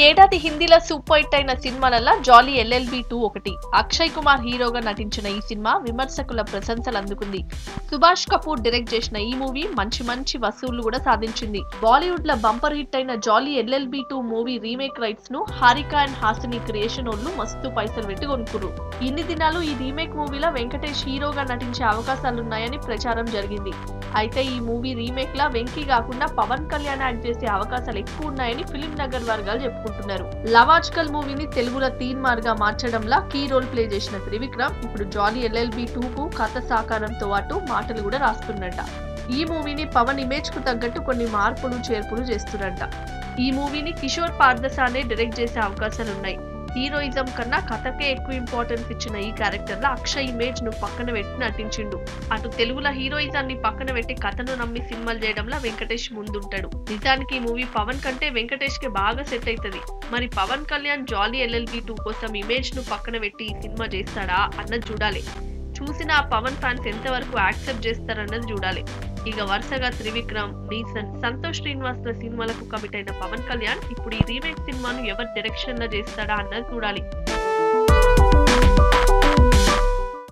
ఏడాది హిందీలో super hit అయిన సినిమాలలో జాలీ ఎల్ఎల్బి 2 ఒకటి. అక్షయ్ కుమార్ హీరోగా నటించిన ఈ సినిమా విమర్శకుల ప్రశంసలు అందుకుంది. సుభాష్ కపూర్ డైరెక్ట్ చేసిన ఈ మూవీ మంచి వసూళ్లు కూడా సాధించింది. బాలీవుడ్ లో బంపర్ హిట్ అయిన జాలీ ఎల్ఎల్బి 2 మూవీ రీమేక్ రైట్స్ ను హారిక అండ్ హాసిని క్రియేషన్ వాళ్ళు మస్తు పైసలు పెట్టి కొనుక్కురు. ఇన్ని దినాలు ఈ రీమేక్ మూవీలో వెంకటేష్ హీరోగా నటించే అవకాశాలున్నాయని ప్రచారం జరిగింది. అయితే ఈ మూవీ రీమేక్ లా వెంకీ కాకుండా పవన్ కళ్యాణ్ యాక్ట్ చేసే అవకాశాలు ఎక్కువ ఉన్నాయని ఫిలిం నగర్ వర్గాలు చెప్పుకుంటున్నారు. లవాజ్కల్ మూవీని తెలుగులో తీన్మార్ గా మార్చడంలా కీ రోల్ ప్లే చేసిన త్రివిక్రమ్ ఇప్పుడు జాలీ ఎల్ఎల్బి 2 కు కథ సాకారంతో పాటు మాటలు కూడా రాస్తున్నట్ట. ఈ మూవీని పవన్ ఇమేజ్ కు తగ్గట్టు కొన్ని మార్పులు చేర్పులు చేస్తున్నట్ట. ఈ మూవీని కిషోర్ పార్దసానే డైరెక్ట్ చేసే అవకాశాలున్నాయి. హీరోయిజం కన్నా కథకే ఎక్కువ ఇంపార్టెన్స్ ఇచ్చిన ఈ క్యారెక్టర్ లో అక్షయ్ ఇమేజ్ ను పక్కన పెట్టి నటించిండు. అటు తెలుగులో హీరోయిజాన్ని పక్కన పెట్టి కథను నమ్మి సినిమాలు చేయడంలో వెంకటేష్ ముందుంటాడు. నిజానికి ఈ మూవీ పవన్ కంటే వెంకటేష్ కి బాగా సెట్ అవుతుంది. మరి పవన్ కళ్యాణ్ జాలీ ఎల్ఎల్బి 2 కోసం ఇమేజ్ ను పక్కన పెట్టి ఈ సినిమా చేస్తాడా అన్నది చూడాలి. చూసిన పవన్ ఫ్యాన్స్ ఎంతవరకు యాక్సెప్ట్ చేస్తారన్నది చూడాలి. ఇక వరుసగా త్రివిక్రమ్, నీసన్, సంతోష్ శ్రీనివాస్ ల సినిమాలకు కమిట్ అయిన పవన్ కళ్యాణ్ ఇప్పుడు ఈ రీమేక్ సినిమాను ఎవరి డైరెక్షన్ లో చేస్తాడా అన్నది చూడాలి.